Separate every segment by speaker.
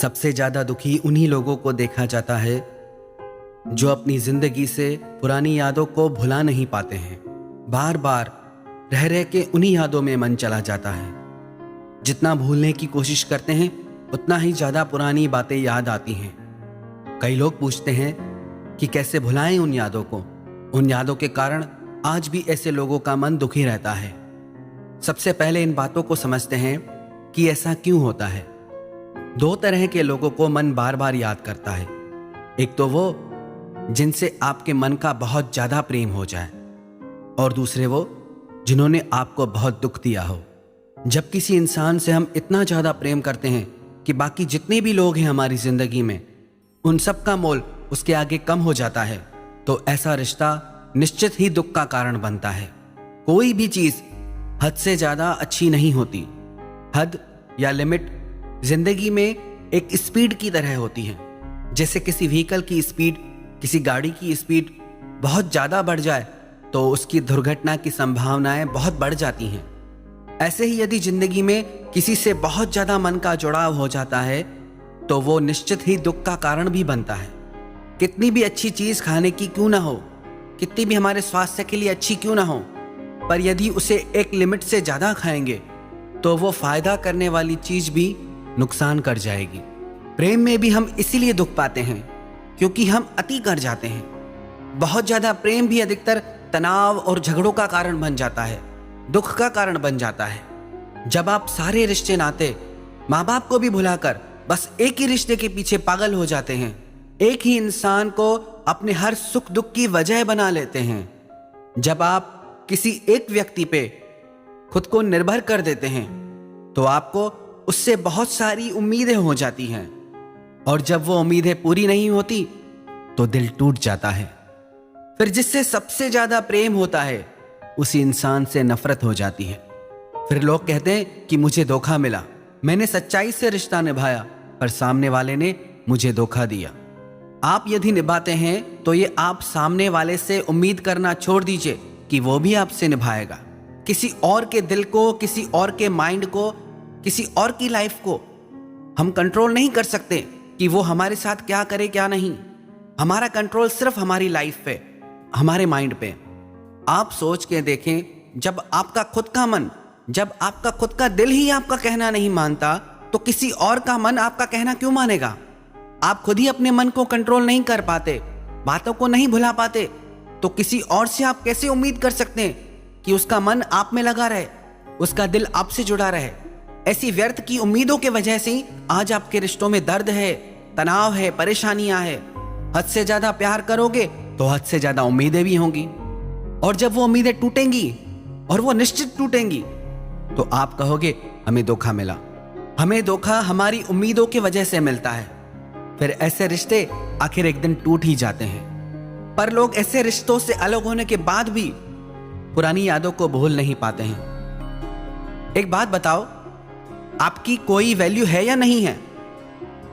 Speaker 1: सबसे ज्यादा दुखी उन्हीं लोगों को देखा जाता है जो अपनी जिंदगी से पुरानी यादों को भुला नहीं पाते हैं। बार बार रह रह के उन्हीं यादों में मन चला जाता है। जितना भूलने की कोशिश करते हैं उतना ही ज्यादा पुरानी बातें याद आती हैं। कई लोग पूछते हैं कि कैसे भुलाएं उन यादों को। उन यादों के कारण आज भी ऐसे लोगों का मन दुखी रहता है। सबसे पहले इन बातों को समझते हैं कि ऐसा क्यों होता है। दो तरह के लोगों को मन बार बार याद करता है। एक तो वो जिनसे आपके मन का बहुत ज्यादा प्रेम हो जाए, और दूसरे वो जिन्होंने आपको बहुत दुख दिया हो। जब किसी इंसान से हम इतना ज्यादा प्रेम करते हैं कि बाकी जितने भी लोग हैं हमारी जिंदगी में उन सब का मोल उसके आगे कम हो जाता है, तो ऐसा रिश्ता निश्चित ही दुख का कारण बनता है। कोई भी चीज हद से ज्यादा अच्छी नहीं होती। हद या लिमिट जिंदगी में एक स्पीड की तरह होती है। जैसे किसी व्हीकल की स्पीड, किसी गाड़ी की स्पीड बहुत ज्यादा बढ़ जाए तो उसकी दुर्घटना की संभावनाएं बहुत बढ़ जाती हैं। ऐसे ही यदि जिंदगी में किसी से बहुत ज्यादा मन का जुड़ाव हो जाता है तो वो निश्चित ही दुख का कारण भी बनता है। कितनी भी अच्छी चीज खाने की क्यों ना हो, कितनी भी हमारे स्वास्थ्य के लिए अच्छी क्यों ना हो, पर यदि उसे एक लिमिट से ज्यादा खाएंगे तो वो फायदा करने वाली चीज भी नुकसान कर जाएगी। प्रेम में भी हम इसीलिए दुख पाते हैं क्योंकि हम अति कर जाते हैं। बहुत ज्यादा प्रेम भी अधिकतर तनाव और झगड़ों का कारण बन जाता है, दुख का कारण बन जाता है। जब आप सारे रिश्ते नाते, माँ बाप को भी भुलाकर बस एक ही रिश्ते के पीछे पागल हो जाते हैं, एक ही इंसान को अपने हर सुख दुख की वजह बना लेते हैं, जब आप किसी एक व्यक्ति पे खुद को निर्भर कर देते हैं तो आपको उससे बहुत सारी उम्मीदें हो जाती हैं, और जब वो उम्मीदें पूरी नहीं होती तो दिल टूट जाता है। फिर जिससे सबसे ज्यादा प्रेम होता है उसी इंसान से नफरत हो जाती है। फिर लोग कहते हैं कि मुझे धोखा मिला, मैंने सच्चाई से रिश्ता निभाया पर सामने वाले ने मुझे धोखा दिया। आप यदि निभाते हैं तो ये आप सामने वाले से उम्मीद करना छोड़ दीजिए कि वो भी आपसे निभाएगा। किसी और के दिल को, किसी और के माइंड को, किसी और की लाइफ को हम कंट्रोल नहीं कर सकते कि वो हमारे साथ क्या करे क्या नहीं। हमारा कंट्रोल सिर्फ हमारी लाइफ पे, हमारे माइंड पे। आप सोच के देखें, जब आपका खुद का मन, जब आपका खुद का दिल ही आपका कहना नहीं मानता तो किसी और का मन आपका कहना क्यों मानेगा। आप खुद ही अपने मन को कंट्रोल नहीं कर पाते, बातों को नहीं भुला पाते, तो किसी और से आप कैसे उम्मीद कर सकते हैं कि उसका मन आप में लगा रहे, उसका दिल आपसे जुड़ा रहे। ऐसी व्यर्थ की उम्मीदों के वजह से आज आपके रिश्तों में दर्द है, तनाव है, परेशानियां है। हद से ज्यादा प्यार करोगे तो हद से ज्यादा उम्मीदें भी होंगी, और जब वो उम्मीदें टूटेंगी, और वो निश्चित टूटेंगी, तो आप कहोगे हमें धोखा मिला। हमें धोखा हमारी उम्मीदों की वजह से मिलता है। फिर ऐसे रिश्ते आखिर एक दिन टूट ही जाते हैं। पर लोग ऐसे रिश्तों से अलग होने के बाद भी पुरानी यादों को भूल नहीं पाते हैं। एक बात बताओ, आपकी कोई वैल्यू है या नहीं है?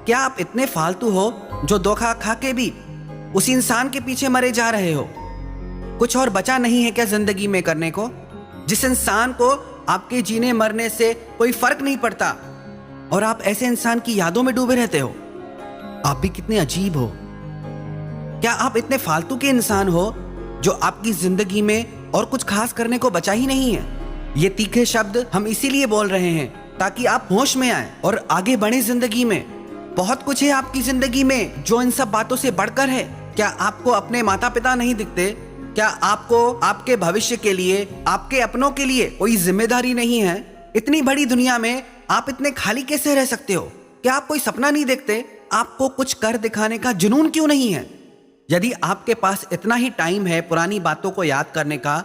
Speaker 1: क्या आप इतने फालतू हो जो धोखा खा के भी उस इंसान के पीछे मरे जा रहे हो? कुछ और बचा नहीं है क्या जिंदगी में करने को? जिस इंसान को आपके जीने मरने से कोई फर्क नहीं पड़ता और आप ऐसे इंसान की यादों में डूबे रहते हो। आप भी कितने अजीब हो। क्या आप इतने फालतू के इंसान हो जो आपकी जिंदगी में और कुछ खास करने को बचा ही नहीं है? ये तीखे शब्द हम इसीलिए बोल रहे हैं ताकि आप होश में आए और आगे बढ़े जिंदगी में। बहुत कुछ है आपकी जिंदगी में जो इन सब बातों से बढ़कर है। क्या आपको अपने माता पिता नहीं दिखते? क्या आपको आपके भविष्य के लिए, आपके अपनों के लिए कोई जिम्मेदारी नहीं है? इतनी बड़ी दुनिया में आप इतने खाली कैसे रह सकते हो? क्या आप कोई सपना नहीं देखते? आपको कुछ कर दिखाने का जुनून क्यों नहीं है? यदि आपके पास इतना ही टाइम है पुरानी बातों को याद करने का,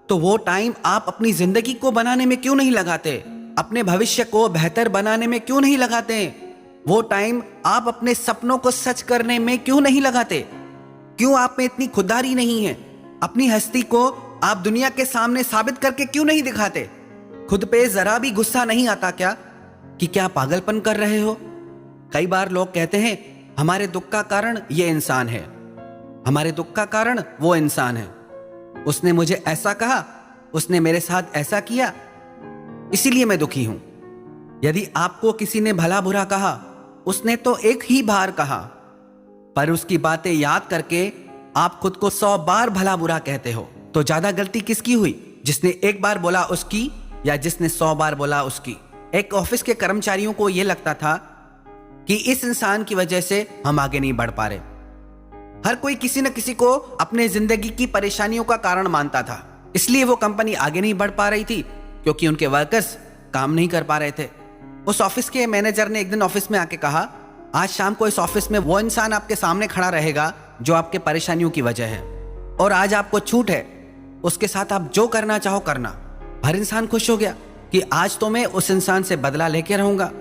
Speaker 1: तो वो टाइम आप अपनी जिंदगी को बनाने में क्यों नहीं लगाते? अपने भविष्य को बेहतर बनाने में क्यों नहीं लगाते? वो टाइम आप अपने सपनों को सच करने में क्यों नहीं लगाते? क्यों आप में इतनी खुददारी नहीं है? अपनी हस्ती को आप दुनिया के सामने साबित करके क्यों नहीं दिखाते? खुद पे जरा भी गुस्सा नहीं आता क्या कि क्या पागलपन कर रहे हो? कई बार लोग कहते हैं हमारे दुख का कारण ये इंसान है, हमारे दुख का कारण वो इंसान है, उसने मुझे ऐसा कहा, उसने मेरे साथ ऐसा किया, इसीलिए मैं दुखी हूं। यदि आपको किसी ने भला बुरा कहा उसने तो एक ही बार कहा, पर उसकी बातें याद करके आप खुद को 100 बार भला बुरा कहते हो। तो ज्यादा गलती किसकी हुई, जिसने एक बार बोला उसकी या जिसने 100 बार बोला उसकी? एक ऑफिस के कर्मचारियों को यह लगता था कि इस इंसान की वजह से हम आगे नहीं बढ़ पा रहे। हर कोई किसी न किसी को अपने जिंदगी की परेशानियों का कारण मानता था, इसलिए वो कंपनी आगे नहीं बढ़ पा रही थी, क्योंकि उनके वर्कर्स काम नहीं कर पा रहे थे। उस ऑफिस के मैनेजर ने एक दिन ऑफिस में आके कहा, आज शाम को इस ऑफिस में वो इंसान आपके सामने खड़ा रहेगा जो आपके परेशानियों की वजह है, और आज आपको छूट है, उसके साथ आप जो करना चाहो करना। हर इंसान खुश हो गया कि आज तो मैं उस इंसान से बदला लेके रहूंगा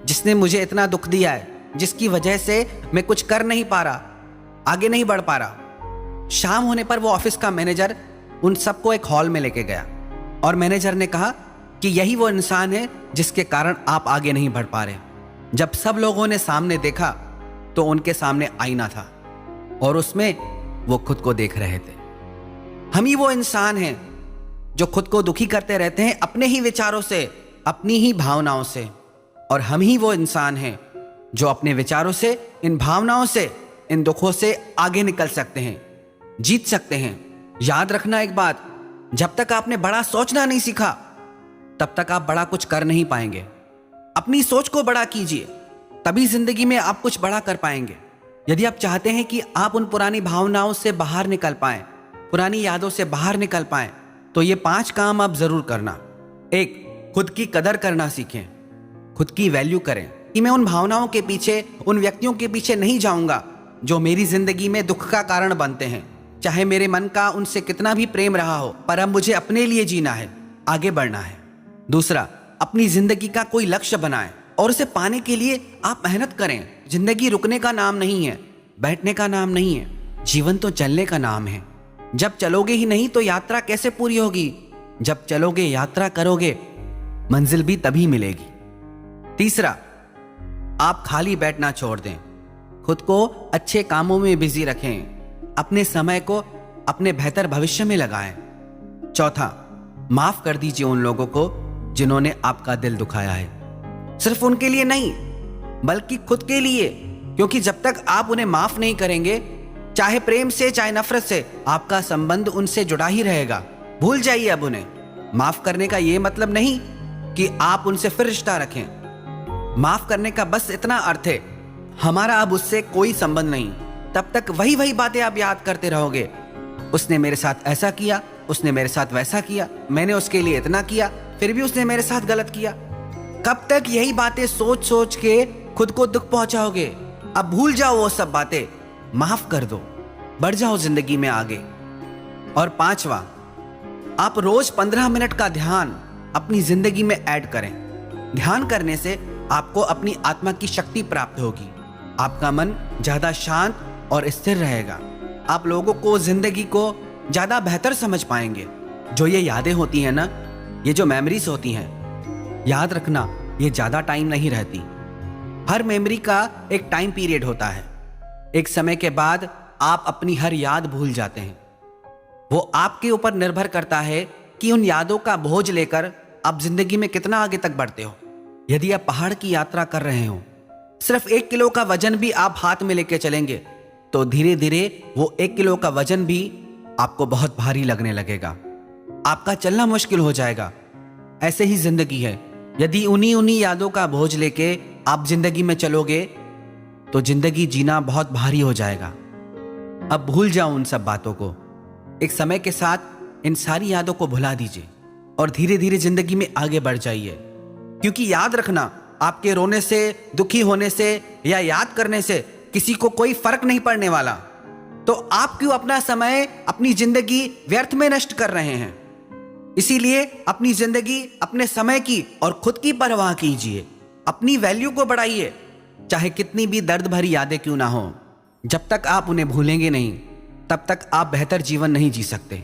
Speaker 1: जिसने मुझे इतना दुख दिया है, जिसकी वजह से मैं कुछ कर नहीं पा रहा, आगे नहीं बढ़ पा रहा। शाम होने पर वो ऑफिस का मैनेजर उन सबको एक हॉल में लेके गया और मैनेजर ने कहा कि यही वो इंसान है जिसके कारण आप आगे नहीं बढ़ पा रहे। जब सब लोगों ने सामने देखा तो उनके सामने आईना था और उसमें वो खुद को देख रहे थे। हम ही वो इंसान हैं जो खुद को दुखी करते रहते हैं अपने ही विचारों से, अपनी ही भावनाओं से, और हम ही वो इंसान हैं जो अपने विचारों से, इन भावनाओं से, इन दुखों से आगे निकल सकते हैं, जीत सकते हैं। याद रखना एक बात, जब तक आपने बड़ा सोचना नहीं सीखा तब तक आप बड़ा कुछ कर नहीं पाएंगे। अपनी सोच को बड़ा कीजिए, तभी जिंदगी में आप कुछ बड़ा कर पाएंगे। यदि आप चाहते हैं कि आप उन पुरानी भावनाओं से बाहर निकल पाएं, पुरानी यादों से बाहर निकल पाएं, तो ये 5 काम आप जरूर करना। 1, खुद की कदर करना सीखें, खुद की वैल्यू करें कि मैं उन भावनाओं के पीछे, उन व्यक्तियों के पीछे नहीं जाऊंगा जो मेरी जिंदगी में दुख का कारण बनते हैं। चाहे मेरे मन का उनसे कितना भी प्रेम रहा हो, पर अब मुझे अपने लिए जीना है, आगे बढ़ना है। 2, अपनी जिंदगी का कोई लक्ष्य बनाएं और उसे पाने के लिए आप मेहनत करें। जिंदगी रुकने का नाम नहीं है, बैठने का नाम नहीं है, जीवन तो चलने का नाम है। जब चलोगे ही नहीं तो यात्रा कैसे पूरी होगी? जब चलोगे, यात्रा करोगे, मंजिल भी तभी मिलेगी। 3, आप खाली बैठना छोड़ दें, खुद को अच्छे कामों में बिजी रखें, अपने समय को अपने बेहतर भविष्य में लगाएं। 4, माफ कर दीजिए उन लोगों को जिन्होंने आपका दिल दुखाया है। सिर्फ उनके लिए नहीं, बल्कि खुद के लिए, क्योंकि जब तक आप उन्हें माफ नहीं करेंगे, चाहे प्रेम से चाहे नफरत से, आपका संबंध उनसे जुड़ा ही रहेगा। भूल जाइए अब उन्हें। माफ करने का यह मतलब नहीं कि आप उनसे फिर रिश्ता रखें। माफ करने का बस इतना अर्थ है, हमारा अब उससे कोई संबंध नहीं। तब तक वही वही बातें आप याद करते रहोगे, उसने मेरे साथ ऐसा किया, उसने मेरे साथ वैसा किया, मैंने उसके लिए इतना किया, फिर भी उसने मेरे साथ गलत किया। कब तक यही बातें सोच सोच के खुद को दुख पहुंचाओगे? अब भूल जाओ वो सब बातें, माफ कर दो, बढ़ जाओ जिंदगी में आगे। और 5वां, आप रोज 15 मिनट का ध्यान अपनी जिंदगी में ऐड करें। ध्यान करने से आपको अपनी आत्मा की शक्ति प्राप्त होगी, आपका मन ज्यादा शांत और स्थिर रहेगा, आप लोगों को, जिंदगी को ज्यादा बेहतर समझ पाएंगे। जो ये यादें होती हैं ना, ये जो मेमोरीज होती हैं, याद रखना, ये ज्यादा टाइम नहीं रहती। हर मेमोरी का एक टाइम पीरियड होता है। एक समय के बाद आप अपनी हर याद भूल जाते हैं। वो आपके ऊपर निर्भर करता है कि उन यादों का बोझ लेकर आप जिंदगी में कितना आगे तक बढ़ते हो। यदि आप पहाड़ की यात्रा कर रहे हो, सिर्फ 1 किलो का वजन भी आप हाथ में लेके चलेंगे, तो धीरे धीरे वो 1 किलो का वजन भी आपको बहुत भारी लगने लगेगा, आपका चलना मुश्किल हो जाएगा। ऐसे ही जिंदगी है, यदि उन्हीं यादों का बोझ लेके आप जिंदगी में चलोगे तो जिंदगी जीना बहुत भारी हो जाएगा। अब भूल जाओ उन सब बातों को। एक समय के साथ इन सारी यादों को भुला दीजिए और धीरे धीरे जिंदगी में आगे बढ़ जाइए। क्योंकि याद रखना, आपके रोने से, दुखी होने से या याद करने से किसी को कोई फर्क नहीं पड़ने वाला। तो आप क्यों अपना समय, अपनी जिंदगी व्यर्थ में नष्ट कर रहे हैं? इसीलिए अपनी जिंदगी, अपने समय की और खुद की परवाह कीजिए, अपनी वैल्यू को बढ़ाइए, चाहे कितनी भी दर्द भरी यादें क्यों ना हो। जब तक आप उन्हें भूलेंगे नहीं, तब तक आप बेहतर जीवन नहीं जी सकते।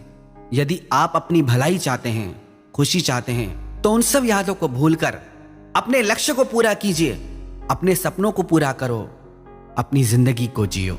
Speaker 1: यदि आप अपनी भलाई चाहते हैं, खुशी चाहते हैं, तो उन सब यादों को भूलकर अपने लक्ष्य को पूरा कीजिए, अपने सपनों को पूरा करो, अपनी जिंदगी को जियो।